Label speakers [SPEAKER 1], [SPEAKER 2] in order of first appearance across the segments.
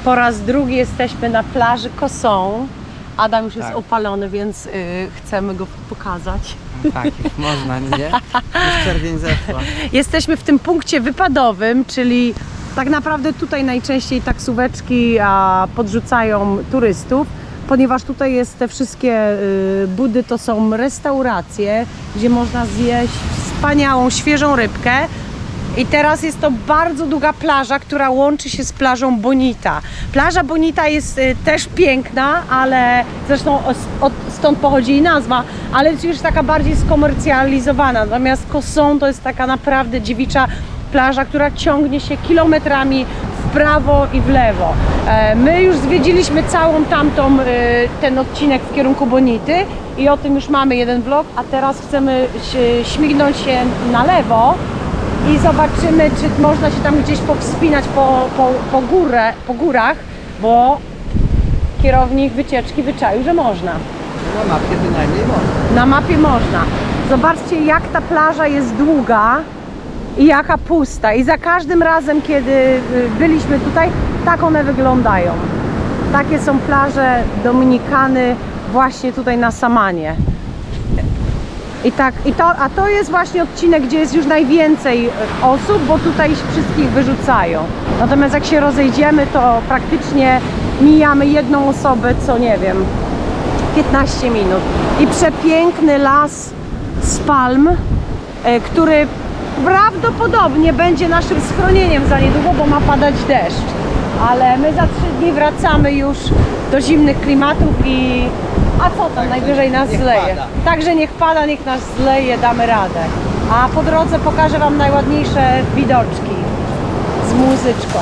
[SPEAKER 1] Po raz drugi jesteśmy na plaży Cosson. Adam już jest opalony, więc chcemy go pokazać.
[SPEAKER 2] Tak, już można, nie? Już czerwień zeszła.
[SPEAKER 1] Jesteśmy w tym punkcie wypadowym, czyli tak naprawdę tutaj najczęściej taksóweczki podrzucają turystów, ponieważ tutaj jest te wszystkie budy, to są restauracje, gdzie można zjeść wspaniałą, świeżą rybkę. I teraz jest to bardzo długa plaża, która łączy się z plażą Bonita. Plaża Bonita jest też piękna, ale zresztą stąd pochodzi jej nazwa, ale jest już taka bardziej skomercjalizowana. Natomiast Cosson to jest taka naprawdę dziewicza plaża, która ciągnie się kilometrami w prawo i w lewo. My już zwiedziliśmy całą ten odcinek w kierunku Bonity i o tym już mamy jeden vlog, a teraz chcemy śmignąć się na lewo i zobaczymy, czy można się tam gdzieś powspinać po górach, bo kierownik wycieczki wyczaił, że można.
[SPEAKER 2] Na mapie bynajmniej można.
[SPEAKER 1] Na mapie można. Zobaczcie, jak ta plaża jest długa i jaka pusta. I za każdym razem, kiedy byliśmy tutaj, tak one wyglądają. Takie są plaże Dominikany właśnie tutaj na Samanie. A to jest właśnie odcinek, gdzie jest już najwięcej osób, bo tutaj wszystkich wyrzucają. Natomiast jak się rozejdziemy, to praktycznie mijamy jedną osobę co, nie wiem, 15 minut. I przepiękny las z palm, który prawdopodobnie będzie naszym schronieniem za niedługo, bo ma padać deszcz. Ale my za 3 dni wracamy już do zimnych klimatów i a co tam, najwyżej nas zleje. Także niech pada, niech nas zleje, damy radę. A po drodze pokażę Wam najładniejsze widoczki z muzyczką.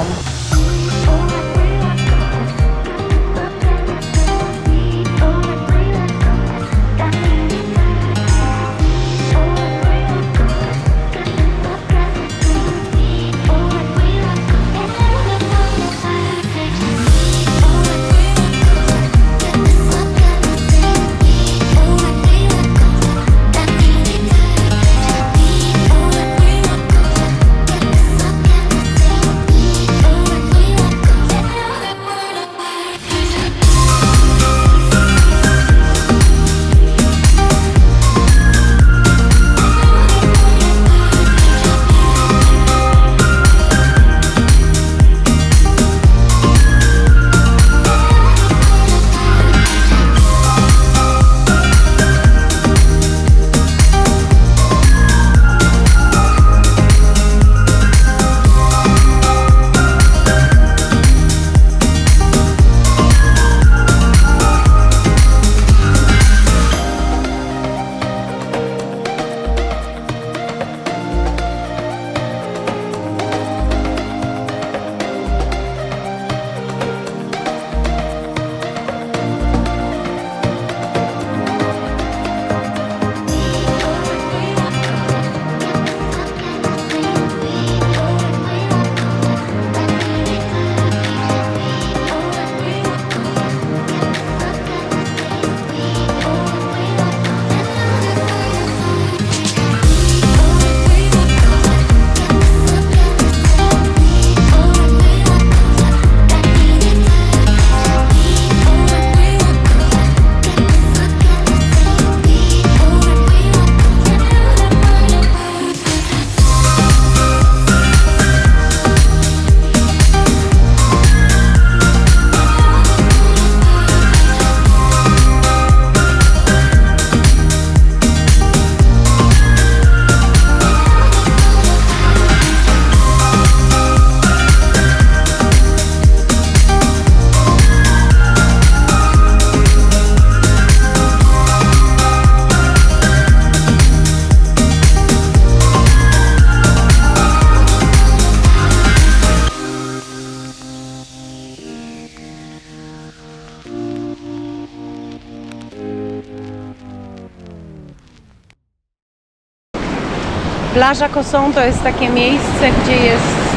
[SPEAKER 1] Plaża Cosson to jest takie miejsce, gdzie jest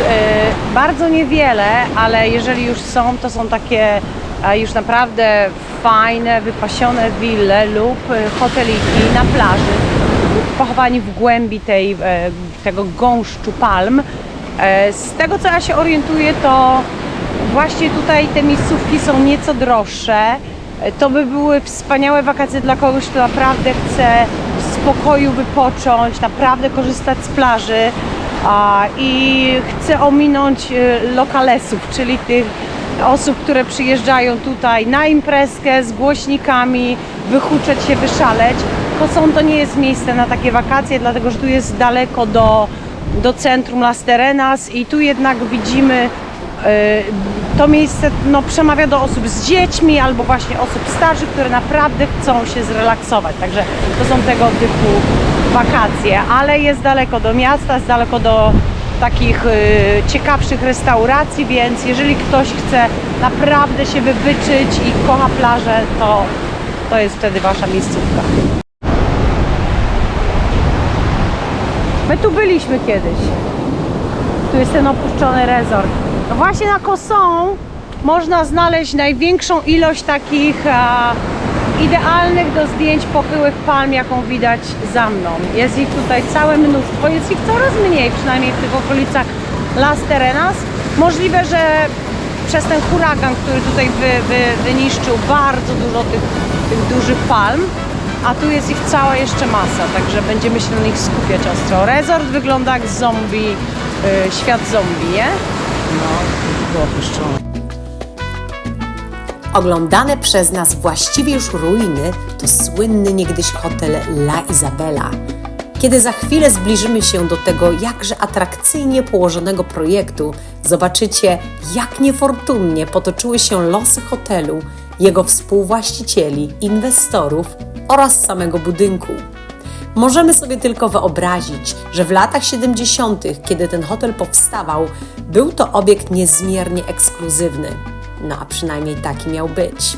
[SPEAKER 1] bardzo niewiele, ale jeżeli już są, to są takie już naprawdę fajne, wypasione wille lub hoteliki na plaży, pochowani w głębi tego gąszczu palm. Z tego co ja się orientuję, to właśnie tutaj te miejscówki są nieco droższe. To by były wspaniałe wakacje dla kogoś, kto naprawdę chce w spokoju wypocząć, naprawdę korzystać z plaży i chce ominąć lokalesów, czyli tych osób, które przyjeżdżają tutaj na imprezkę z głośnikami, wyhuczeć się, wyszaleć. To nie jest miejsce na takie wakacje, dlatego że tu jest daleko do centrum Las Terrenas i tu jednak widzimy to miejsce przemawia do osób z dziećmi albo właśnie osób starszych, które naprawdę chcą się zrelaksować. Także to są tego typu wakacje, ale jest daleko do miasta, jest daleko do takich ciekawszych restauracji, więc jeżeli ktoś chce naprawdę się wywyczyć i kocha plażę, to jest wtedy wasza miejscówka. My tu byliśmy kiedyś. Tu jest ten opuszczony resort. No właśnie na Cosson można znaleźć największą ilość takich idealnych do zdjęć pochyłych palm, jaką widać za mną. Jest ich tutaj całe mnóstwo, jest ich coraz mniej, przynajmniej w tych okolicach Las Terrenas. Możliwe, że przez ten huragan, który tutaj wyniszczył bardzo dużo tych dużych palm, a tu jest ich cała jeszcze masa, także będziemy się na nich skupiać ostro. Resort wygląda jak zombie, świat zombie, nie?
[SPEAKER 2] No, było opuszczone.
[SPEAKER 3] Oglądane przez nas właściwie już ruiny to słynny niegdyś hotel La Isabela. Kiedy za chwilę zbliżymy się do tego jakże atrakcyjnie położonego projektu, zobaczycie, jak niefortunnie potoczyły się losy hotelu, jego współwłaścicieli, inwestorów oraz samego budynku. Możemy sobie tylko wyobrazić, że w latach 70., kiedy ten hotel powstawał, był to obiekt niezmiernie ekskluzywny. No a przynajmniej taki miał być.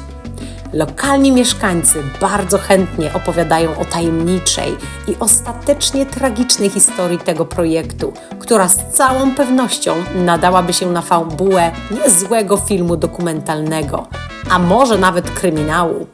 [SPEAKER 3] Lokalni mieszkańcy bardzo chętnie opowiadają o tajemniczej i ostatecznie tragicznej historii tego projektu, która z całą pewnością nadałaby się na fabułę niezłego filmu dokumentalnego, a może nawet kryminału.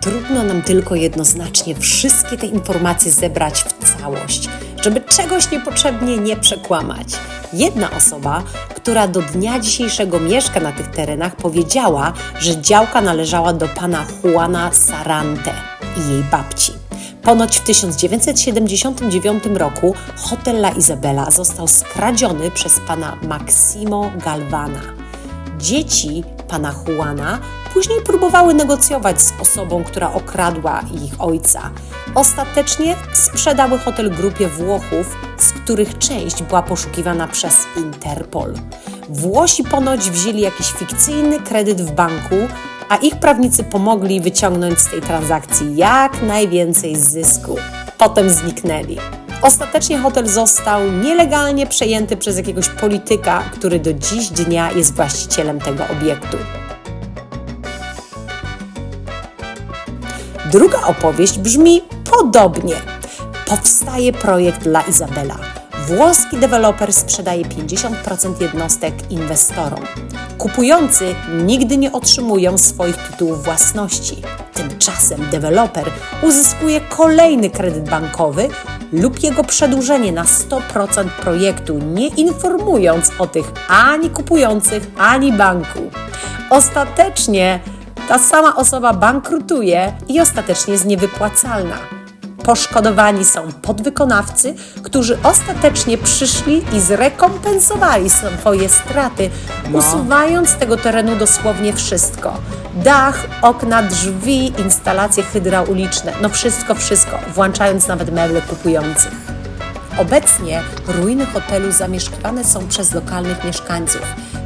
[SPEAKER 3] Trudno nam tylko jednoznacznie wszystkie te informacje zebrać w całość, żeby czegoś niepotrzebnie nie przekłamać. Jedna osoba, która do dnia dzisiejszego mieszka na tych terenach, powiedziała, że działka należała do pana Juana Sarante i jej babci. Ponoć w 1979 roku hotel La Isabela został skradziony przez pana Maximo Galvana. Dzieci pana Juana później próbowały negocjować z osobą, która okradła ich ojca. Ostatecznie sprzedały hotel grupie Włochów, z których część była poszukiwana przez Interpol. Włosi ponoć wzięli jakiś fikcyjny kredyt w banku, a ich prawnicy pomogli wyciągnąć z tej transakcji jak najwięcej zysku. Potem zniknęli. Ostatecznie hotel został nielegalnie przejęty przez jakiegoś polityka, który do dziś dnia jest właścicielem tego obiektu. Druga opowieść brzmi podobnie. Powstaje projekt La Isabela. Włoski deweloper sprzedaje 50% jednostek inwestorom. Kupujący nigdy nie otrzymują swoich tytułów własności. Tymczasem deweloper uzyskuje kolejny kredyt bankowy lub jego przedłużenie na 100% projektu, nie informując o tych ani kupujących, ani banku. Ostatecznie ta sama osoba bankrutuje i ostatecznie jest niewypłacalna. Poszkodowani są podwykonawcy, którzy ostatecznie przyszli i zrekompensowali swoje straty, usuwając z tego terenu dosłownie wszystko. Dach, okna, drzwi, instalacje hydrauliczne, wszystko, włączając nawet meble kupujących. Obecnie ruiny hotelu zamieszkiwane są przez lokalnych mieszkańców.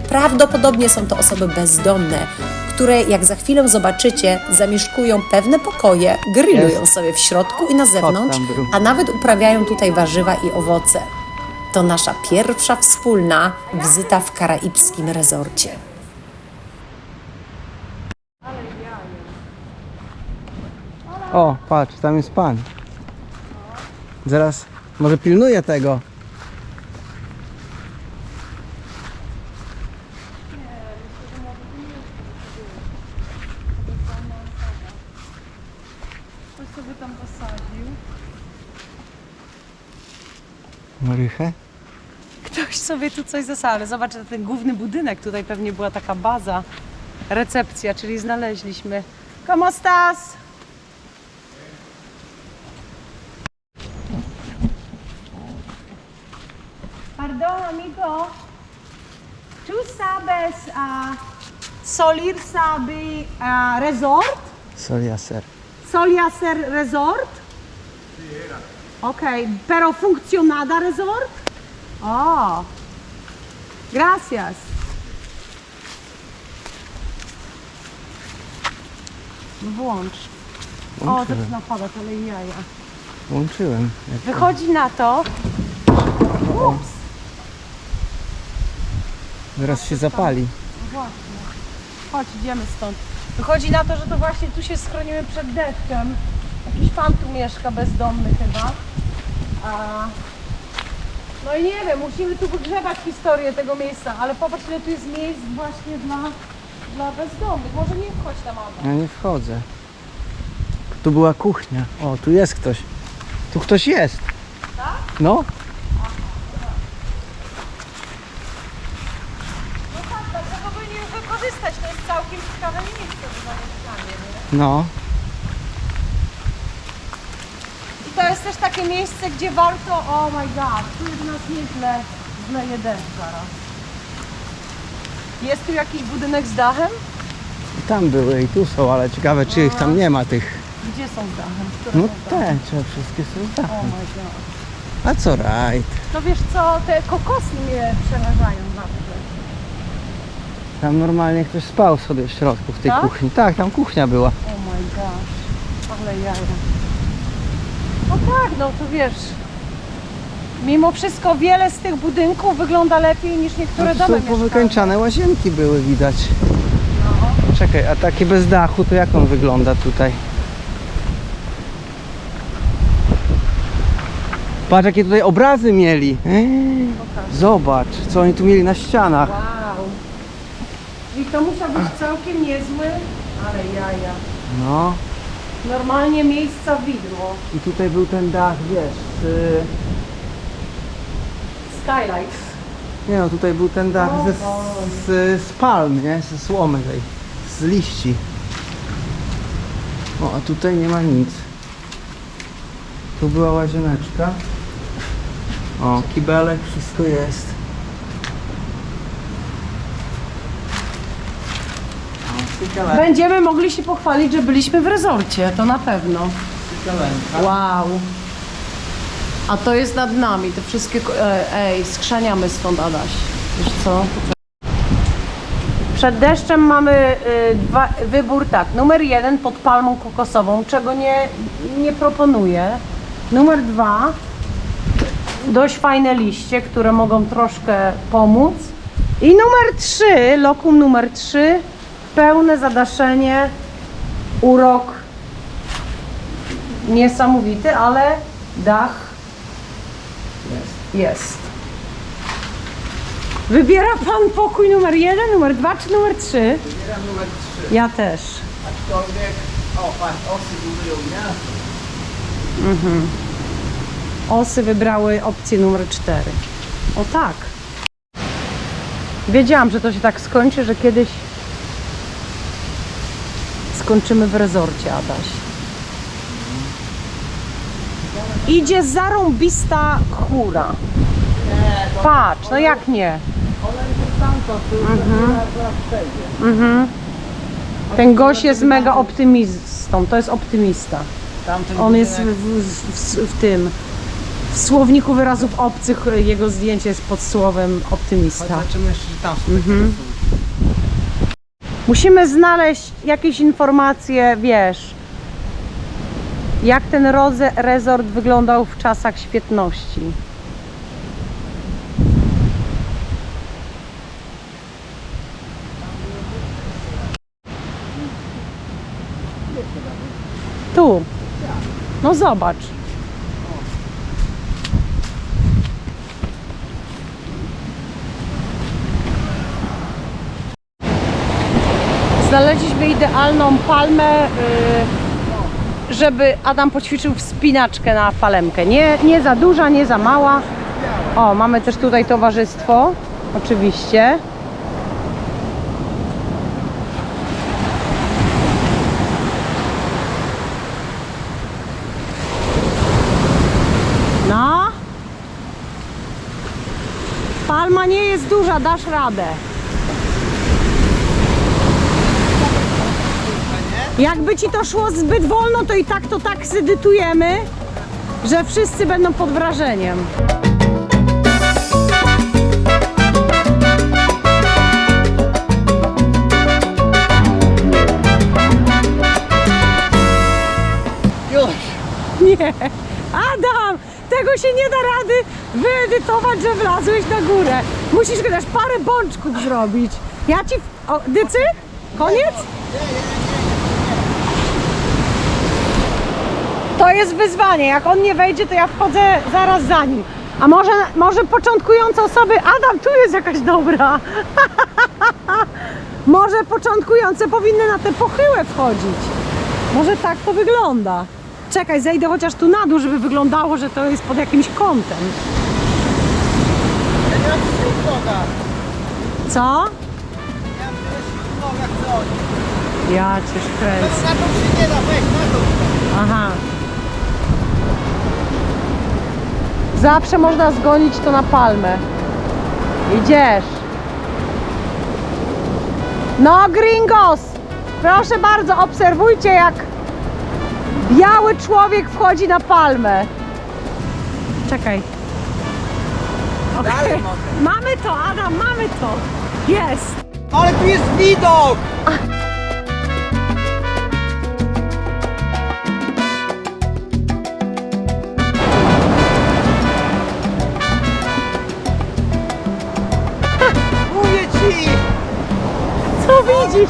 [SPEAKER 3] Prawdopodobnie są to osoby bezdomne, które, jak za chwilę zobaczycie, zamieszkują pewne pokoje, grillują sobie w środku i na zewnątrz, a nawet uprawiają tutaj warzywa i owoce. To nasza pierwsza wspólna wizyta w karaibskim rezorcie.
[SPEAKER 2] O, patrz, tam jest pan. Zaraz, może pilnuje tego.
[SPEAKER 1] Ktoś sobie tam posadził.
[SPEAKER 2] Marychę?
[SPEAKER 1] Ktoś sobie tu coś zasady. Zobacz, ten główny budynek, tutaj pewnie była taka baza, recepcja, czyli znaleźliśmy. ¿Cómo estás? Pardon, amigo. ¿Tú sabes Solir Sabi Resort?
[SPEAKER 2] Solia ser.
[SPEAKER 1] Solia Ser Resort? Ok, pero funcionada resort? Oh, gracias. Włącz. O,
[SPEAKER 2] Włączyłem.
[SPEAKER 1] teraz napada, ale jaja.
[SPEAKER 2] Włączyłem. Jak to-
[SPEAKER 1] Wychodzi na to. Ups,
[SPEAKER 2] Zaraz się zapali.
[SPEAKER 1] właśnie. Chodź, idziemy stąd. Wychodzi na to, że to właśnie tu się schronimy przed deszczem. Jakiś pan tu mieszka, bezdomny chyba. No i nie wiem, musimy tu wygrzebać historię tego miejsca, ale popatrz, ile tu jest miejsc właśnie dla bezdomnych. Może nie wchodź tam, Ada.
[SPEAKER 2] Ja nie wchodzę. Tu była kuchnia. O, tu jest ktoś. Tu ktoś jest.
[SPEAKER 1] Tak?
[SPEAKER 2] No.
[SPEAKER 1] No tak, dlaczego by nie wykorzystać? To jest całkiem ciekawe miejsce do zamieszkania, nie?
[SPEAKER 2] No.
[SPEAKER 1] I to jest też takie miejsce, gdzie warto... Oh my god, tu jest nas nieźle zleje deszcz zaraz. Jest tu jakiś budynek z dachem?
[SPEAKER 2] Tam były i tu są, ale ciekawe czy ich tam nie ma tych.
[SPEAKER 1] Gdzie są z dachem? Które
[SPEAKER 2] No
[SPEAKER 1] są z dachem?
[SPEAKER 2] te wszystkie są z
[SPEAKER 1] Oh
[SPEAKER 2] dachem.
[SPEAKER 1] my god.
[SPEAKER 2] A co rajd?
[SPEAKER 1] To wiesz co, te kokosy mnie przerażają zawsze.
[SPEAKER 2] Tam normalnie ktoś spał sobie w środku w tej
[SPEAKER 1] Tak?
[SPEAKER 2] kuchni. Tak, tam kuchnia była.
[SPEAKER 1] Oh my gosh, ale jaja. No tak, no to wiesz, mimo wszystko wiele z tych budynków wygląda lepiej niż niektóre
[SPEAKER 2] No,
[SPEAKER 1] domy
[SPEAKER 2] są
[SPEAKER 1] mieszkalne.
[SPEAKER 2] powykańczane łazienki były widać.
[SPEAKER 1] No.
[SPEAKER 2] Czekaj, a takie bez dachu to jak on wygląda tutaj? Patrz jakie tutaj obrazy mieli.
[SPEAKER 1] Pokaż.
[SPEAKER 2] Zobacz co oni tu mieli na ścianach.
[SPEAKER 1] Wow. I to musiał być całkiem niezły, ale jaja.
[SPEAKER 2] No
[SPEAKER 1] Normalnie miejsca widło.
[SPEAKER 2] i tutaj był ten dach, wiesz,
[SPEAKER 1] Skylight.
[SPEAKER 2] nie no tutaj był ten dach z palm, nie? Ze słomy tej, z liści. O, a tutaj nie ma nic. Tu była łazieneczka. O, kibelek, wszystko jest. O, sykalenka.
[SPEAKER 1] Będziemy mogli się pochwalić, że byliśmy w rezorcie, to na pewno. Wow. A to jest nad nami, te wszystkie... Ej, skrzaniamy stąd, Adaś. Wiesz co? Przed deszczem mamy wybór tak. Numer 1 pod palmą kokosową, czego nie proponuję. Numer 2 dość fajne liście, które mogą troszkę pomóc. I numer 3, lokum numer 3, pełne zadaszenie, urok niesamowity, ale dach jest. Wybiera pan pokój numer 1, numer 2 czy numer 3?
[SPEAKER 2] Wybieram numer 3.
[SPEAKER 1] Ja też.
[SPEAKER 2] Aczkolwiek, o patrz, osy budują gniazdo.
[SPEAKER 1] Osy wybrały opcję numer 4. O tak. Wiedziałam, że to się tak skończy, że kiedyś skończymy w rezorcie, Adaś. Idzie zarąbista chmura. Patrz, no jak nie? Ten gość jest mega optymistą, to jest optymista.
[SPEAKER 2] Tamten
[SPEAKER 1] On jest
[SPEAKER 2] budynek-
[SPEAKER 1] w tym, w słowniku wyrazów obcych, jego zdjęcie jest pod słowem optymista.
[SPEAKER 2] Zobaczymy jeszcze, że tam są takie rysunki.
[SPEAKER 1] Musimy znaleźć jakieś informacje, wiesz, jak ten resort wyglądał w czasach świetności. Tu. No zobacz. Znaleźliśmy idealną palmę, żeby Adam poćwiczył wspinaczkę na palemkę. Nie za duża, nie za mała. O, mamy też tutaj towarzystwo, oczywiście. No. Palma nie jest duża, dasz radę. Jakby ci to szło zbyt wolno, to i tak to tak zedytujemy, że wszyscy będą pod wrażeniem.
[SPEAKER 2] Już!
[SPEAKER 1] Nie, Adam, tego się nie da rady wyedytować, że wlazłeś na górę. Musisz chociaż parę bączków zrobić. Ja ci... O, dycy? Koniec? To jest wyzwanie. Jak on nie wejdzie, to ja wchodzę zaraz za nim. A może początkujące osoby... Adam, tu jest jakaś dobra. Może początkujące powinny na te pochyłe wchodzić. Może tak to wygląda. Czekaj, zejdę chociaż tu na dół, żeby wyglądało, że to jest pod jakimś kątem.
[SPEAKER 2] Ja nie mam sił w nogach.
[SPEAKER 1] Co?
[SPEAKER 2] Ja mam tyle sił w nogach, co oni.
[SPEAKER 1] Ja cię kręcę.
[SPEAKER 2] Na to się nie da, weź na to.
[SPEAKER 1] Aha. Zawsze można zgonić to na palmę. Idziesz. No, gringos! Proszę bardzo, obserwujcie, jak biały człowiek wchodzi na palmę. Czekaj. Okej.
[SPEAKER 2] Dalej mogę.
[SPEAKER 1] Mamy to, Adam, mamy to. Jest.
[SPEAKER 2] Ale tu jest widok! Mówię ci!
[SPEAKER 1] Co widzisz?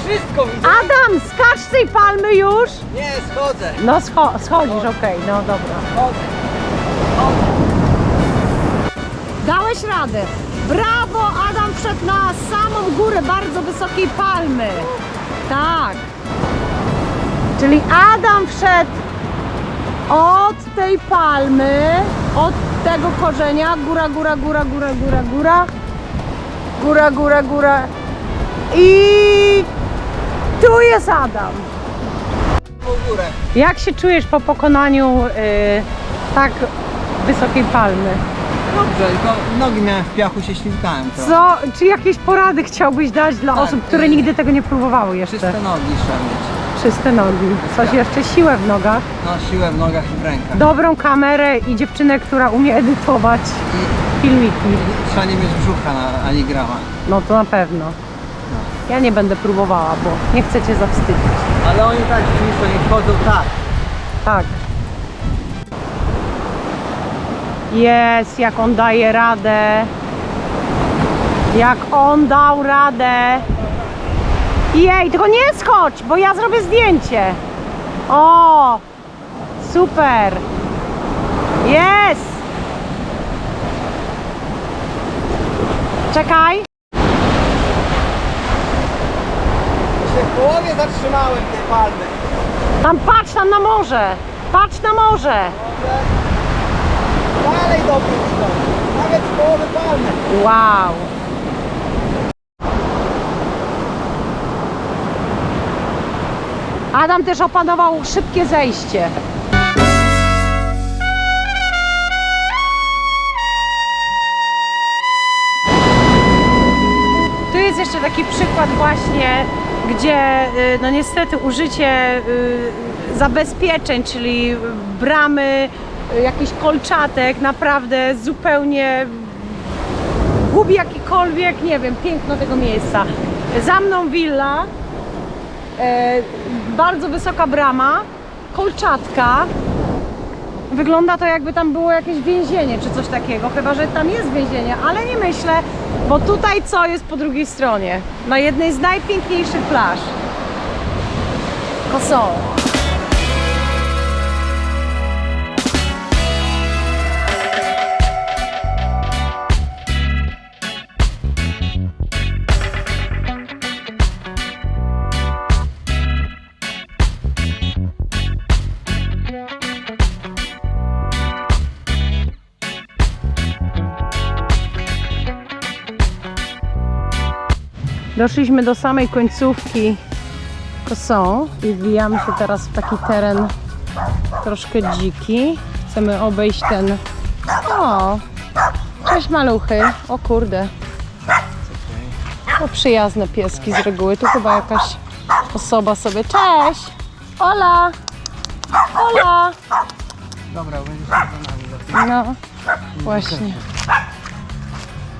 [SPEAKER 2] Wszystko widzę!
[SPEAKER 1] Adam, skacz z tej palmy już.
[SPEAKER 2] Nie, schodzę!
[SPEAKER 1] No schodzisz, okej, no dobra.
[SPEAKER 2] Schodzę!
[SPEAKER 1] Dałeś radę. Brawo, Adam wszedł na samą górę bardzo wysokiej palmy. Tak. Czyli Adam wszedł od tej palmy, od tego korzenia, góra, góra, góra, góra, góra, góra, góra, góra, góra i tu jest Adam.
[SPEAKER 2] W górę!
[SPEAKER 1] Jak się czujesz po pokonaniu tak wysokiej palmy?
[SPEAKER 2] Dobrze, tylko nogi miałem w piachu, się ślizgałem trochę.
[SPEAKER 1] Co, czy jakieś porady chciałbyś dać dla
[SPEAKER 2] Tak,
[SPEAKER 1] osób, które nigdy tego nie próbowały jeszcze?
[SPEAKER 2] Czyste nogi trzeba mieć.
[SPEAKER 1] Czyste nogi. Coś jeszcze, siłę w nogach,
[SPEAKER 2] No, siłę w nogach i w rękach.
[SPEAKER 1] dobrą kamerę i dziewczynę, która umie edytować filmiki.
[SPEAKER 2] I trzeba nie mieć brzucha ani grama.
[SPEAKER 1] No to na pewno. Ja nie będę próbowała, bo nie chcę cię zawstydzić.
[SPEAKER 2] Ale oni tak nisko nie wchodzą tak.
[SPEAKER 1] Tak. Jest, jak on daje radę. Jak on dał radę. Jej, tylko nie skocz, bo ja zrobię zdjęcie. O, super. Jest. Czekaj.
[SPEAKER 2] Się w połowie zatrzymałem tej palmy.
[SPEAKER 1] Tam patrz, tam na morze. Patrz na morze.
[SPEAKER 2] Dalej dobry widok. Nawet w połowie palmy.
[SPEAKER 1] Wow. Adam też opanował szybkie zejście. Tu jest jeszcze taki przykład właśnie, gdzie no niestety użycie zabezpieczeń, czyli bramy, jakichś kolczatek naprawdę zupełnie gubi jakikolwiek, nie wiem, piękno tego miejsca. Za mną willa, bardzo wysoka brama, kolczatka. Wygląda to, jakby tam było jakieś więzienie czy coś takiego, chyba że tam jest więzienie, ale nie myślę, bo tutaj co jest po drugiej stronie? Na jednej z najpiękniejszych plaż. Kosovo. Doszliśmy do samej końcówki Kosą i wbijamy się teraz w taki teren troszkę dziki. Chcemy obejść ten... O! Cześć maluchy! O kurde! To przyjazne pieski z reguły. Tu chyba jakaś osoba sobie... Cześć! Ola! Ola!
[SPEAKER 2] Dobra, będziesz za nami.
[SPEAKER 1] No, właśnie.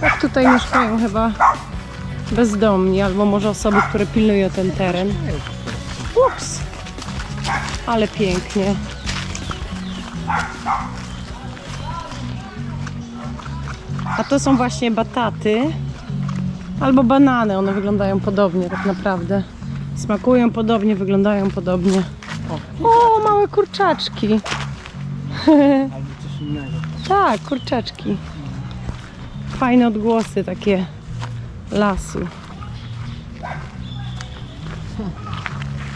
[SPEAKER 1] Tak tutaj mieszkają chyba bezdomni, albo może osoby, które pilnują ten teren. Ups! Ale pięknie. A to są właśnie bataty albo banany. One wyglądają podobnie tak naprawdę. Smakują podobnie, wyglądają podobnie. O, małe kurczaczki.
[SPEAKER 2] Albo coś innego.
[SPEAKER 1] Tak, kurczaczki. Fajne odgłosy takie lasu.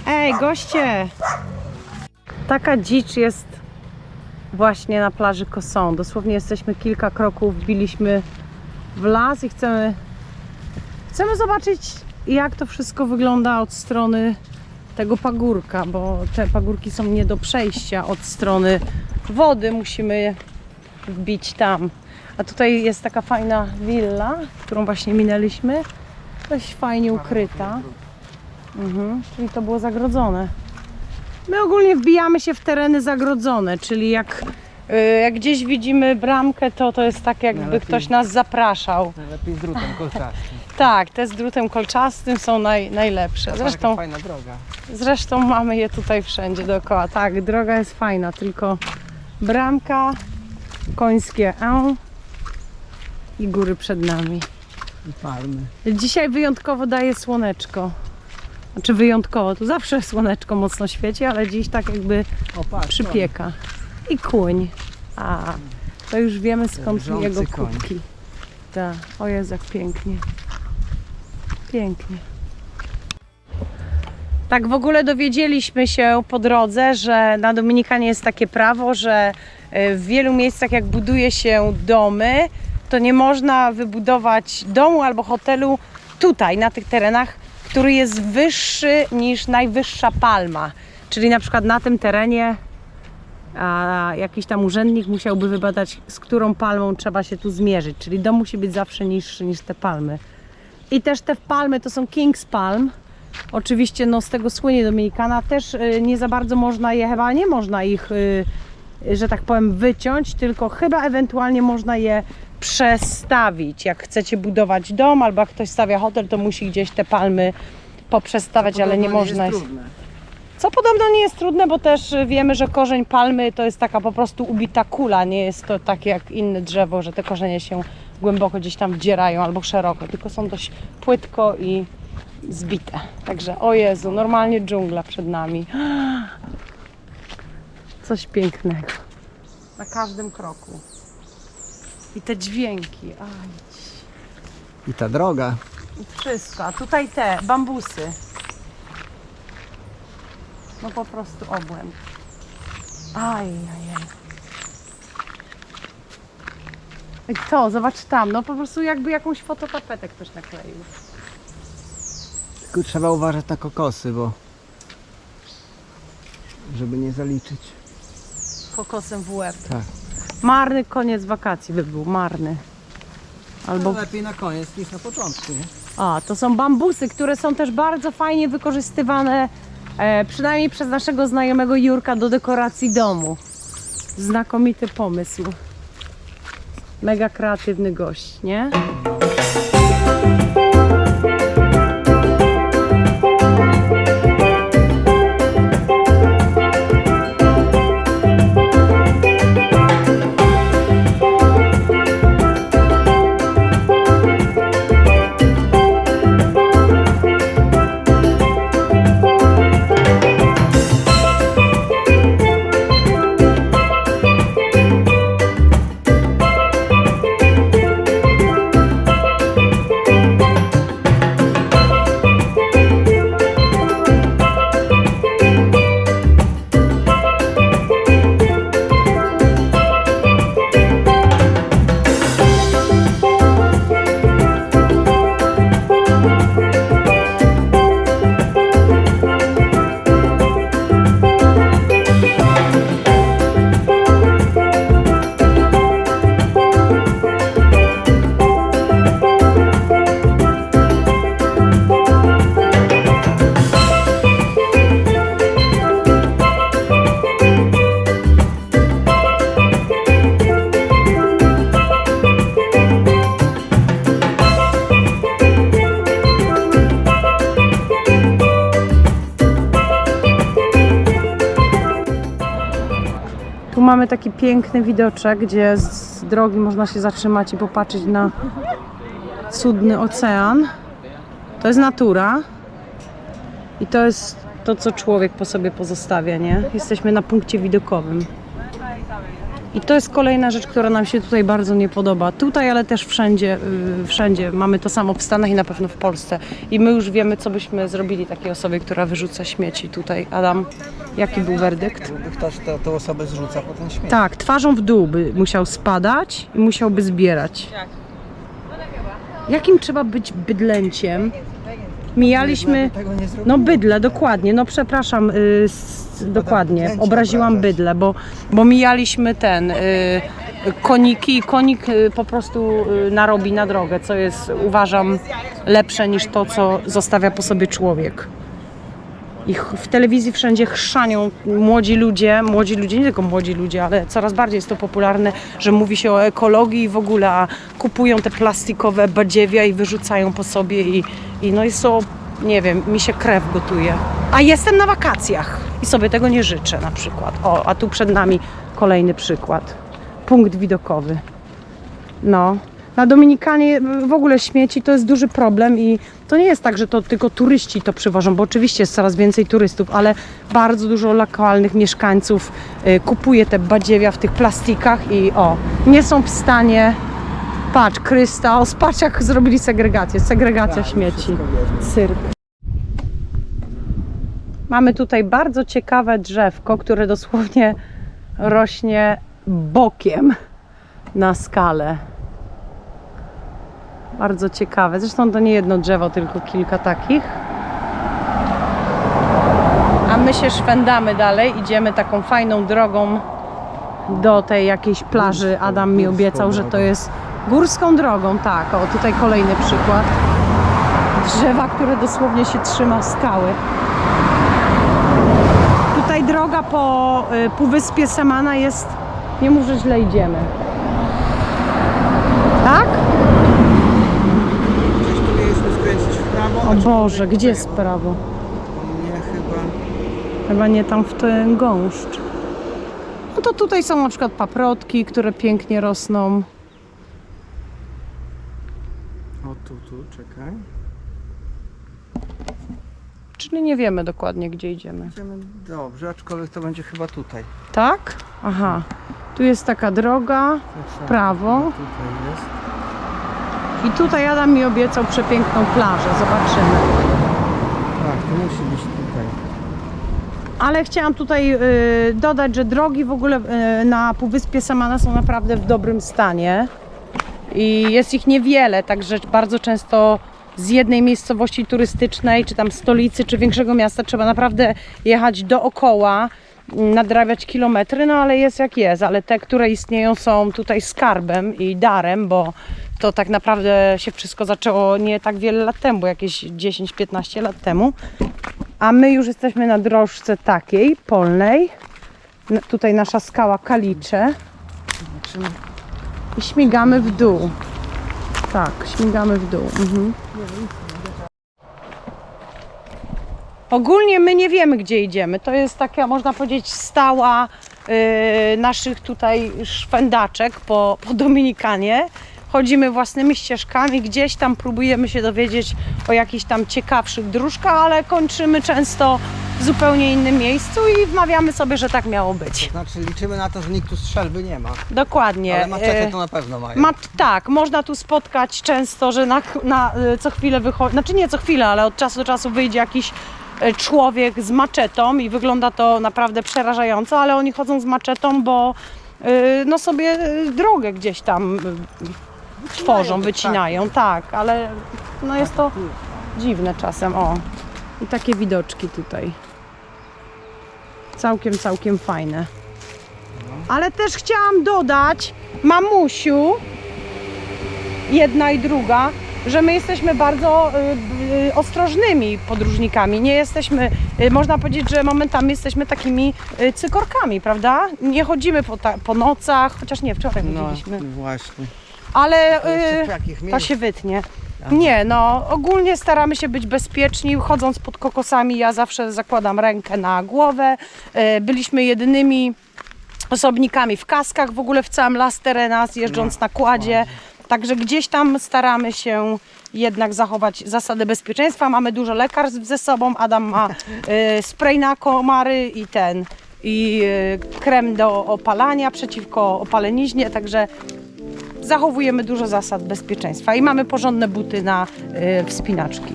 [SPEAKER 1] Ej, goście! Taka dzicz jest właśnie na plaży Kosą. Dosłownie jesteśmy kilka kroków, wbiliśmy w las i chcemy zobaczyć, jak to wszystko wygląda od strony tego pagórka, bo te pagórki są nie do przejścia od strony wody. Musimy wbić tam. A tutaj jest taka fajna willa, którą właśnie minęliśmy. Dość fajnie ukryta. Czyli to było zagrodzone. My ogólnie wbijamy się w tereny zagrodzone, czyli jak gdzieś widzimy bramkę, to jest tak, jakby
[SPEAKER 2] Najlepiej.
[SPEAKER 1] ktoś nas zapraszał.
[SPEAKER 2] Najlepiej z drutem kolczastym.
[SPEAKER 1] Tak, te z drutem kolczastym są najlepsze.
[SPEAKER 2] Zresztą fajna droga.
[SPEAKER 1] Zresztą mamy je tutaj wszędzie dookoła. Tak, droga jest fajna, tylko bramka, końskie i góry przed nami.
[SPEAKER 2] I palmy.
[SPEAKER 1] Dzisiaj wyjątkowo daje słoneczko. Znaczy wyjątkowo, tu zawsze słoneczko mocno świeci, ale dziś tak jakby
[SPEAKER 2] O, patrz,
[SPEAKER 1] przypieka. I kuń. A, to już wiemy skąd
[SPEAKER 2] Rzący
[SPEAKER 1] jego
[SPEAKER 2] koń.
[SPEAKER 1] kubki. Tak, o Jezu, jak pięknie. Pięknie. Tak w ogóle dowiedzieliśmy się po drodze, że na Dominikanie jest takie prawo, że w wielu miejscach jak buduje się domy, to nie można wybudować domu albo hotelu tutaj, na tych terenach, który jest wyższy niż najwyższa palma. Czyli na przykład na tym terenie jakiś tam urzędnik musiałby wybadać, z którą palmą trzeba się tu zmierzyć. Czyli dom musi być zawsze niższy niż te palmy. I też te palmy to są King's Palm. Oczywiście no, z tego słynie Dominikana. Też nie za bardzo można je, chyba nie można ich, że tak powiem, wyciąć, tylko chyba ewentualnie można je przestawić. Jak chcecie budować dom albo jak ktoś stawia hotel, to musi gdzieś te palmy poprzestawiać, ale nie można. Co podobno nie jest trudne, bo też wiemy, że korzeń palmy to jest taka po prostu ubita kula. Nie jest to takie jak inne drzewo, że te korzenie się głęboko gdzieś tam wdzierają albo szeroko, tylko są dość płytko i zbite. Także o Jezu, normalnie dżungla przed nami. Coś pięknego. Na każdym kroku. I te dźwięki. Aj.
[SPEAKER 2] I ta droga.
[SPEAKER 1] I wszystko. A tutaj te bambusy. No po prostu obłęd. Ajajaj. I to, zobacz tam. No po prostu jakby jakąś fototapetę ktoś nakleił.
[SPEAKER 2] Tylko trzeba uważać na kokosy, bo żeby nie zaliczyć.
[SPEAKER 1] Kokosem w łeb.
[SPEAKER 2] Tak.
[SPEAKER 1] Marny koniec wakacji by był, marny. Albo...
[SPEAKER 2] lepiej na koniec niż na początku, nie?
[SPEAKER 1] A, to są bambusy, które są też bardzo fajnie wykorzystywane, przynajmniej przez naszego znajomego Jurka, do dekoracji domu. Znakomity pomysł. Mega kreatywny gość, nie? mamy taki piękny widoczek, gdzie z drogi można się zatrzymać i popatrzeć na cudny ocean. To jest natura i to jest to, co człowiek po sobie pozostawia, nie? Jesteśmy na punkcie widokowym. I to jest kolejna rzecz, która nam się tutaj bardzo nie podoba. Tutaj, ale też wszędzie mamy to samo w Stanach i na pewno w Polsce. I my już wiemy, co byśmy zrobili takiej osobie, która wyrzuca śmieci tutaj. Adam, jaki był werdykt?
[SPEAKER 2] Ktoś tę osobę zrzuca po ten śmieć.
[SPEAKER 1] Tak, twarzą w dół by musiał spadać i musiałby zbierać. Jakim trzeba być bydlęciem? Mijaliśmy...
[SPEAKER 2] Tego nie zrobiło.
[SPEAKER 1] No bydle, dokładnie, no przepraszam, dokładnie,
[SPEAKER 2] Zdjęcie
[SPEAKER 1] obraziłam
[SPEAKER 2] obrażać.
[SPEAKER 1] bydle, bo mijaliśmy koniki i konik po prostu narobi na drogę, co jest, uważam, lepsze niż to, co zostawia po sobie człowiek. I w telewizji wszędzie chrzanią młodzi ludzie, nie tylko młodzi ludzie, ale coraz bardziej jest to popularne, że mówi się o ekologii i w ogóle, a kupują te plastikowe badziewia i wyrzucają po sobie i no jest to, nie wiem, mi się krew gotuje. A jestem na wakacjach i sobie tego nie życzę na przykład. O, a tu przed nami kolejny przykład. Punkt widokowy. No. Na Dominikanie w ogóle śmieci to jest duży problem i to nie jest tak, że to tylko turyści to przywożą, bo oczywiście jest coraz więcej turystów, ale bardzo dużo lokalnych mieszkańców kupuje te badziewia w tych plastikach i nie są w stanie, patrz, Krystał, patrz jak zrobili segregacja śmieci, cyrk. Mamy tutaj bardzo ciekawe drzewko, które dosłownie rośnie bokiem na skalę. Bardzo ciekawe. Zresztą to nie jedno drzewo, tylko kilka takich. A my się szwendamy dalej. Idziemy taką fajną drogą do tej jakiejś plaży. Adam mi obiecał, że to jest górską drogą. Tak, o tutaj kolejny przykład. Drzewa, które dosłownie się trzyma skały. Tutaj droga po półwyspie Samana jest... Nie mów, że źle idziemy. Tak? O Boże, gdzie jest prawo?
[SPEAKER 2] Nie,
[SPEAKER 1] Chyba nie tam w ten gąszcz. No to tutaj są na przykład paprotki, które pięknie rosną.
[SPEAKER 2] O, tu, czekaj.
[SPEAKER 1] Czyli nie wiemy dokładnie, gdzie idziemy.
[SPEAKER 2] Idziemy dobrze, aczkolwiek to będzie chyba tutaj.
[SPEAKER 1] Tak? Aha. Tu jest taka droga w prawo.
[SPEAKER 2] Tutaj jest.
[SPEAKER 1] I tutaj Adam mi obiecał przepiękną plażę. Zobaczymy.
[SPEAKER 2] Tak, to musi być tutaj.
[SPEAKER 1] Ale chciałam tutaj dodać, że drogi w ogóle na półwyspie Samana są naprawdę w dobrym stanie. I jest ich niewiele, także bardzo często z jednej miejscowości turystycznej, czy tam stolicy, czy większego miasta trzeba naprawdę jechać dookoła, nadrabiać kilometry, no ale jest jak jest. Ale te, które istnieją, są tutaj skarbem i darem, bo to tak naprawdę się wszystko zaczęło nie tak wiele lat temu, bo jakieś 10-15 lat temu. A my już jesteśmy na dróżce takiej, polnej. Tutaj nasza skała Kalicze. I śmigamy w dół. Tak, śmigamy w dół. Mhm. Ogólnie my nie wiemy, gdzie idziemy. To jest taka, można powiedzieć, stała naszych tutaj szwendaczek po Dominikanie. Chodzimy własnymi ścieżkami, gdzieś tam próbujemy się dowiedzieć o jakichś tam ciekawszych dróżkach, ale kończymy często w zupełnie innym miejscu i wmawiamy sobie, że tak miało być.
[SPEAKER 2] Znaczy liczymy na to, że nikt tu strzelby nie ma.
[SPEAKER 1] Dokładnie.
[SPEAKER 2] Ale maczety to na pewno mają.
[SPEAKER 1] Tak, można tu spotkać często, że co chwilę wychodzi, znaczy nie co chwilę, ale od czasu do czasu wyjdzie jakiś człowiek z maczetą i wygląda to naprawdę przerażająco, ale oni chodzą z maczetą, bo no sobie drogę gdzieś tam tworzą, wycinają, tak, ale no jest to dziwne czasem, i takie widoczki tutaj. Całkiem fajne. Ale też chciałam dodać, mamusiu, jedna i druga, że my jesteśmy bardzo ostrożnymi podróżnikami. Nie jesteśmy, można powiedzieć, że momentami jesteśmy takimi cykorkami, prawda? Nie chodzimy po nocach, chociaż nie, wczoraj chodziliśmy.
[SPEAKER 2] No właśnie.
[SPEAKER 1] Ale
[SPEAKER 2] Takich
[SPEAKER 1] to
[SPEAKER 2] miejsc.
[SPEAKER 1] się wytnie. Nie, no ogólnie staramy się być bezpieczni. Chodząc pod kokosami, ja zawsze zakładam rękę na głowę. Byliśmy jedynymi osobnikami w kaskach w ogóle w całym Las Terrenas, jeżdżąc na kładzie. Także gdzieś tam staramy się jednak zachować zasady bezpieczeństwa. Mamy dużo lekarstw ze sobą. Adam ma spray na komary i krem do opalania przeciwko opaleniźnie, także zachowujemy dużo zasad bezpieczeństwa i mamy porządne buty na wspinaczki.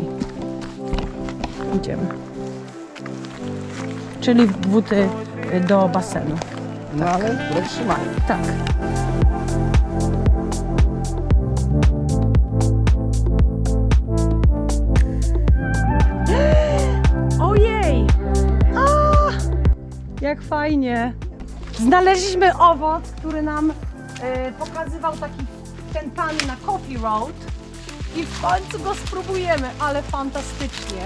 [SPEAKER 1] Idziemy. Czyli buty do basenu.
[SPEAKER 2] No ale trzymają.
[SPEAKER 1] Tak. Ojej! Jak fajnie! Znaleźliśmy owoc, który nam pokazywał ten pan na Coffee Road i w końcu go spróbujemy, ale fantastycznie.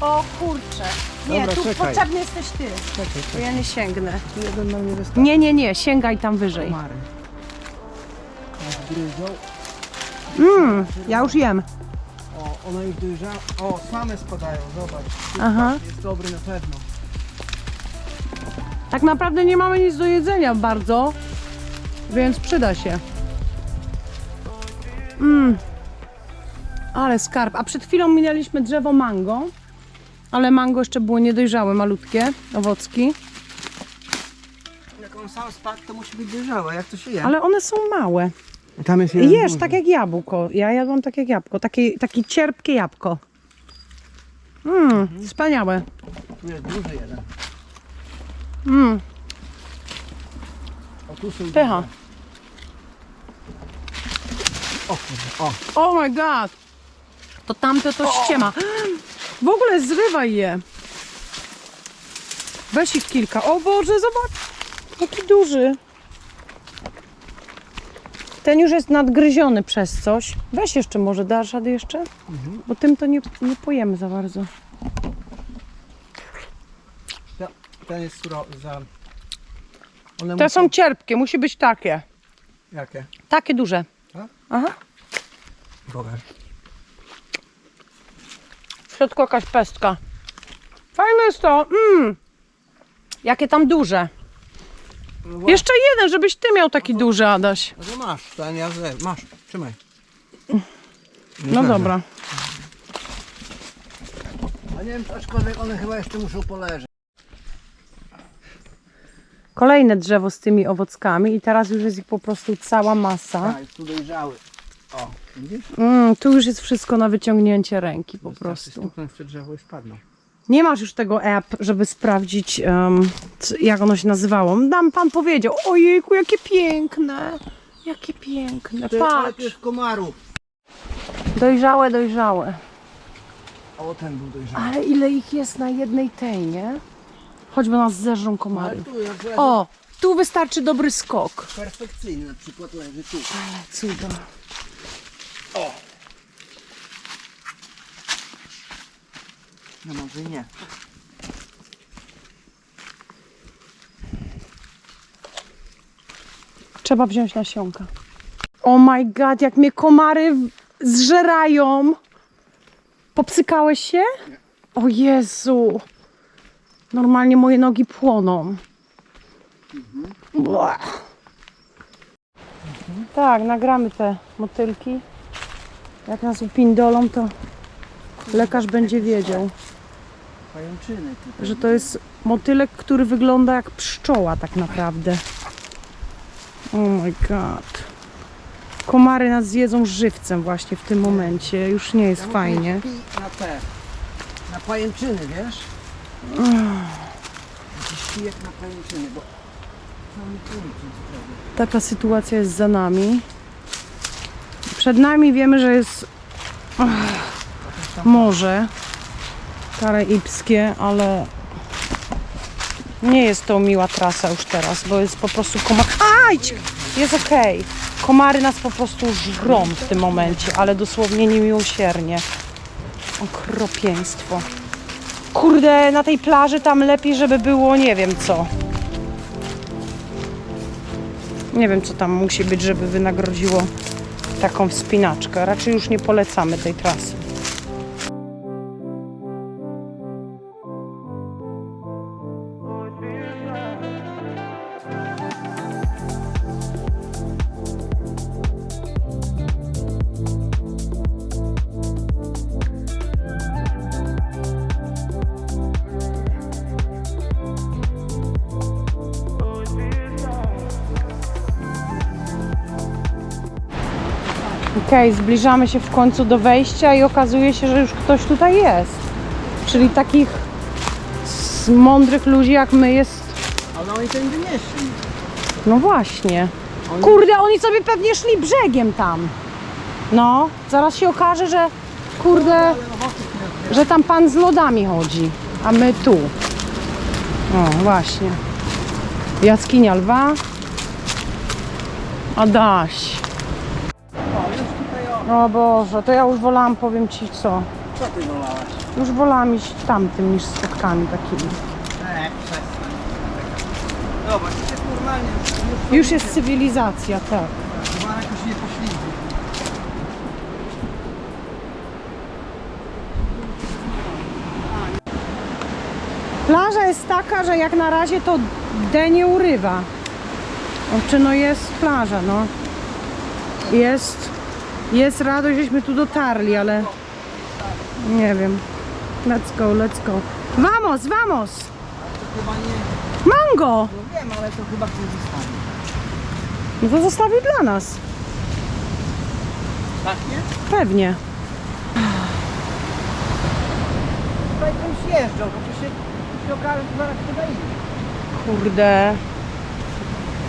[SPEAKER 1] O kurczę. Nie,
[SPEAKER 2] Dobra,
[SPEAKER 1] tu
[SPEAKER 2] czekaj.
[SPEAKER 1] potrzebny jesteś ty,
[SPEAKER 2] Czekaj,
[SPEAKER 1] bo ja nie sięgnę.
[SPEAKER 2] tu jeden nam nie wystarczy.
[SPEAKER 1] Nie, sięgaj tam wyżej.
[SPEAKER 2] Komary. Nas gryzą.
[SPEAKER 1] Ja już jem.
[SPEAKER 2] O, one już dojrzały. O, same spadają, zobacz.
[SPEAKER 1] Aha.
[SPEAKER 2] Jest dobry na pewno.
[SPEAKER 1] Tak naprawdę nie mamy nic do jedzenia bardzo, więc przyda się. Ale skarb. A przed chwilą minęliśmy drzewo mango, ale mango jeszcze było niedojrzałe, malutkie, owocki.
[SPEAKER 2] Jak on sam spadł, to musi być dojrzałe. Jak to się je?
[SPEAKER 1] Ale one są małe.
[SPEAKER 2] Tam jest jeden
[SPEAKER 1] Jesz
[SPEAKER 2] duży.
[SPEAKER 1] tak jak jabłko. Ja jadłam tak jak jabłko. Takie cierpkie jabłko. Wspaniałe.
[SPEAKER 2] Tu jest duży jeden. O, tu są
[SPEAKER 1] Pycha.
[SPEAKER 2] duże. O kurde, o.
[SPEAKER 1] Oh my god. To tamte to ściema. W ogóle zrywaj je. Weź ich kilka. O Boże, zobacz. Jaki duży. Ten już jest nadgryziony przez coś. Weź jeszcze może, dasz radę jeszcze? Bo tym to nie pojemy za bardzo.
[SPEAKER 2] Ten jest za... One
[SPEAKER 1] Te
[SPEAKER 2] muszą...
[SPEAKER 1] są cierpkie, musi być takie.
[SPEAKER 2] Jakie?
[SPEAKER 1] Takie duże.
[SPEAKER 2] Tak?
[SPEAKER 1] Aha.
[SPEAKER 2] Pokaż.
[SPEAKER 1] W środku jakaś pestka. Fajne jest to. Jakie tam duże.
[SPEAKER 2] No
[SPEAKER 1] Jeszcze jeden, żebyś ty miał taki duży, Adaś.
[SPEAKER 2] No to masz, ten ja masz, trzymaj.
[SPEAKER 1] No dobra.
[SPEAKER 2] A nie wiem, aczkolwiek one chyba jeszcze muszą poleżeć.
[SPEAKER 1] Kolejne drzewo z tymi owockami i teraz już jest ich po prostu cała masa.
[SPEAKER 2] Tak, tu dojrzały. O, widzisz?
[SPEAKER 1] Tu już jest wszystko na wyciągnięcie ręki po prostu.
[SPEAKER 2] Stuknąć w te drzewo i spadną.
[SPEAKER 1] Nie masz już tego app, żeby sprawdzić jak ono się nazywało. Pan powiedział, ojejku, jakie piękne. Jakie piękne,
[SPEAKER 2] Ale tu
[SPEAKER 1] patrz.
[SPEAKER 2] jest komarów.
[SPEAKER 1] Dojrzałe, dojrzałe.
[SPEAKER 2] O, ten był dojrzały.
[SPEAKER 1] Ale ile ich jest na jednej tej, nie? Choćby nas zeżrą
[SPEAKER 2] Ale
[SPEAKER 1] komary.
[SPEAKER 2] tu jak leży
[SPEAKER 1] O, tu wystarczy dobry skok.
[SPEAKER 2] perfekcyjny, na przykład leży tu.
[SPEAKER 1] Cudo.
[SPEAKER 2] O! No może i nie.
[SPEAKER 1] Trzeba wziąć nasionka. Oh my god, jak mnie komary zżerają. Popsykałeś się? O Jezu. Normalnie moje nogi płoną. Błah. Tak, nagramy te motylki. Jak nas upindolą, to lekarz będzie wiedział,
[SPEAKER 2] Pajęczyny tutaj.
[SPEAKER 1] że to jest motylek, który wygląda jak pszczoła tak naprawdę. Oh my god. Komary nas zjedzą żywcem właśnie w tym momencie. Już nie jest fajnie.
[SPEAKER 2] Na pajęczyny, wiesz? Jakiś pijek na pajęczyny, bo...
[SPEAKER 1] Taka sytuacja jest za nami. Przed nami wiemy, że jest morze karaibskie, ale nie jest to miła trasa już teraz, bo jest po prostu Ajdź! Jest okej. Komary nas po prostu żrą w tym momencie, ale dosłownie niemiłosiernie. Okropieństwo. Kurde, na tej plaży tam lepiej, żeby było nie wiem co. Nie wiem, co tam musi być, żeby wynagrodziło taką wspinaczkę. Raczej już nie polecamy tej trasy. Okej, zbliżamy się w końcu do wejścia i okazuje się, że już ktoś tutaj jest. Czyli takich mądrych ludzi jak my jest.
[SPEAKER 2] Ale oni tędy nie szli.
[SPEAKER 1] No właśnie. Kurde, oni sobie pewnie szli brzegiem tam. No, zaraz się okaże, że kurde, że tam pan z lodami chodzi, a my tu. O, właśnie. Jaskinia lwa. Adaś. O Boże, to ja już wolałam, powiem ci co.
[SPEAKER 2] Co ty wolałaś?
[SPEAKER 1] Już wolałam iść tamtym niż spotkami takimi.
[SPEAKER 2] Przestań. Zobacz, to jest normalnie.
[SPEAKER 1] Już jest cywilizacja, tak.
[SPEAKER 2] Chyba jakoś nie poszli.
[SPEAKER 1] Plaża jest taka, że jak na razie to D nie urywa. Znaczy no jest plaża, no. Jest radość, żeśmy tu dotarli, ale nie wiem. Let's go, let's go. Vamos, vamos!
[SPEAKER 2] To chyba nie...
[SPEAKER 1] Mango!
[SPEAKER 2] No wiem, ale to chyba ktoś zostawi.
[SPEAKER 1] No to zostawił dla nas.
[SPEAKER 2] Tak, nie?
[SPEAKER 1] Pewnie.
[SPEAKER 2] Tutaj ktoś jeżdżą, bo to się okaże, że zaraz chyba idzie.
[SPEAKER 1] Kurde.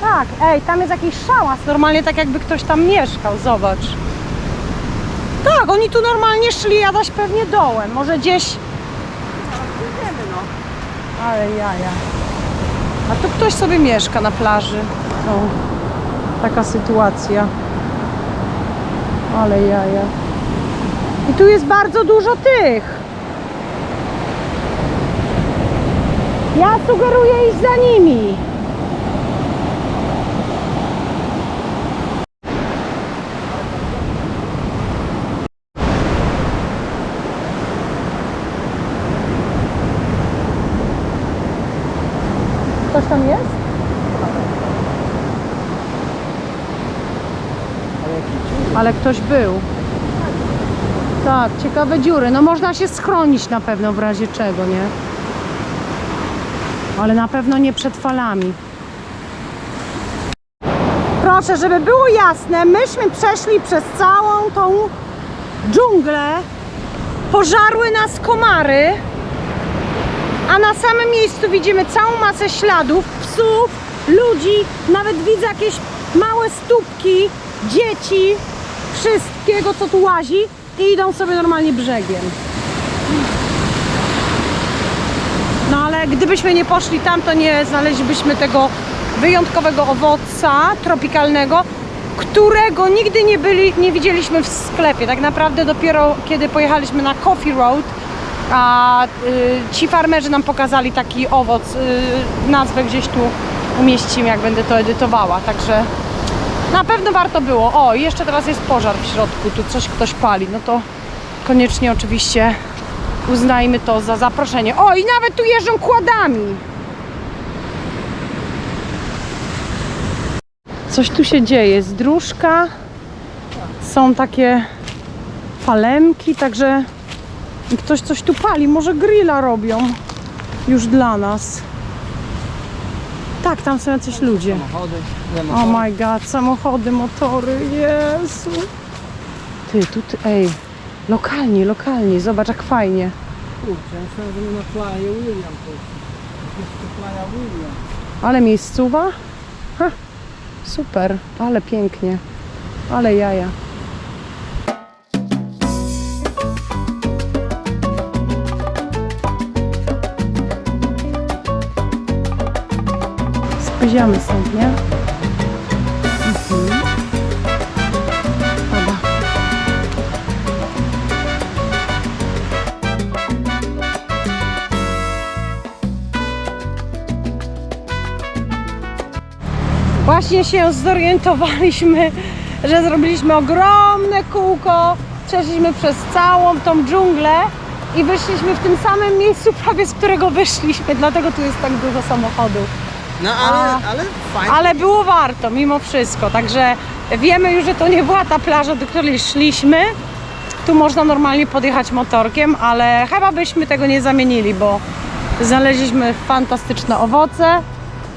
[SPEAKER 1] Tak, ej, tam jest jakiś szałas. Normalnie tak jakby ktoś tam mieszkał, zobacz. Tak, oni tu normalnie szli, Adaś pewnie dołem. Może gdzieś...
[SPEAKER 2] Idziemy, no.
[SPEAKER 1] Ale jaja. A tu ktoś sobie mieszka na plaży. O, taka sytuacja. Ale jaja. I tu jest bardzo dużo tych. Ja sugeruję iść za nimi. Ktoś tam jest? Ale ktoś był. Tak, ciekawe dziury. No można się schronić na pewno w razie czego, nie? Ale na pewno nie przed falami. Proszę, żeby było jasne, myśmy przeszli przez całą tą dżunglę. Pożarły nas komary. A na samym miejscu widzimy całą masę śladów, psów, ludzi, nawet widzę jakieś małe stópki, dzieci, wszystkiego co tu łazi i idą sobie normalnie brzegiem. No ale gdybyśmy nie poszli tam, to nie znaleźlibyśmy tego wyjątkowego owoca tropikalnego, którego nigdy nie widzieliśmy w sklepie. Tak naprawdę dopiero kiedy pojechaliśmy na Coffee Road, a ci farmerzy nam pokazali taki owoc, nazwę gdzieś tu umieścimy, jak będę to edytowała, także na pewno warto było. O, i jeszcze teraz jest pożar w środku, tu coś ktoś pali, no to koniecznie oczywiście uznajmy to za zaproszenie. O, i nawet tu jeżdżą kładami. Coś tu się dzieje, z dróżka, są takie falemki, także ktoś coś tu pali, może grilla robią już dla nas. Tak, tam są jacyś ludzie.
[SPEAKER 2] Samochody.
[SPEAKER 1] Oh my god, samochody, motory, Jezu. Ty, ej, lokalni, zobacz jak fajnie.
[SPEAKER 2] Kurczę, ja myślałem, że my na Playa William poszli. Jest to Playa William.
[SPEAKER 1] Ale miejscowa? Ha, super, ale pięknie, ale jaja. Spóźniamy stąd, nie? Dobra. Właśnie się zorientowaliśmy, że zrobiliśmy ogromne kółko, przeszliśmy przez całą tą dżunglę i wyszliśmy w tym samym miejscu, prawie z którego wyszliśmy, dlatego tu jest tak dużo samochodów.
[SPEAKER 2] No ale fajnie.
[SPEAKER 1] Ale było warto mimo wszystko, także wiemy już, że to nie była ta plaża, do której szliśmy. Tu można normalnie podjechać motorkiem, ale chyba byśmy tego nie zamienili, bo znaleźliśmy fantastyczne owoce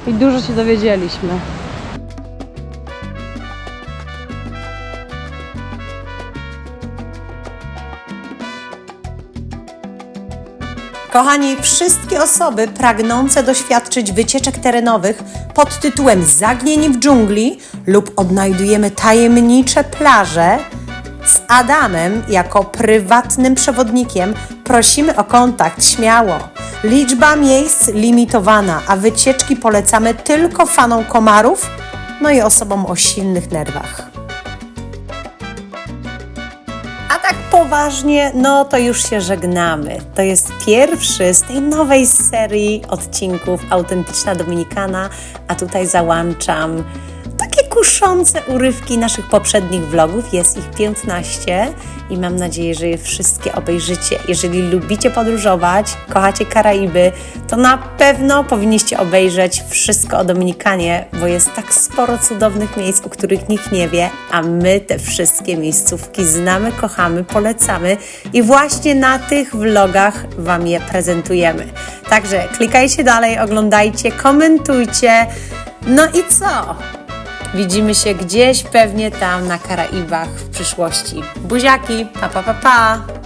[SPEAKER 1] i dużo się dowiedzieliśmy.
[SPEAKER 3] Kochani, wszystkie osoby pragnące doświadczyć wycieczek terenowych pod tytułem Zagnieni w dżungli lub odnajdujemy tajemnicze plaże, z Adamem jako prywatnym przewodnikiem prosimy o kontakt śmiało. Liczba miejsc limitowana, a wycieczki polecamy tylko fanom komarów, no i osobom o silnych nerwach. A tak poważnie, no to już się żegnamy. To jest pierwszy z tej nowej serii odcinków Autentyczna Dominikana, a tutaj załączam takie kuszące urywki naszych poprzednich vlogów. Jest ich 15 i mam nadzieję, że je wszystkie obejrzycie. Jeżeli lubicie podróżować, kochacie Karaiby, to na pewno powinniście obejrzeć wszystko o Dominikanie, bo jest tak sporo cudownych miejsc, o których nikt nie wie, a my te wszystkie miejscówki znamy, kochamy, polecamy i właśnie na tych vlogach Wam je prezentujemy. Także klikajcie dalej, oglądajcie, komentujcie. No i co? Widzimy się gdzieś pewnie tam na Karaibach w przyszłości. Buziaki, pa pa pa pa!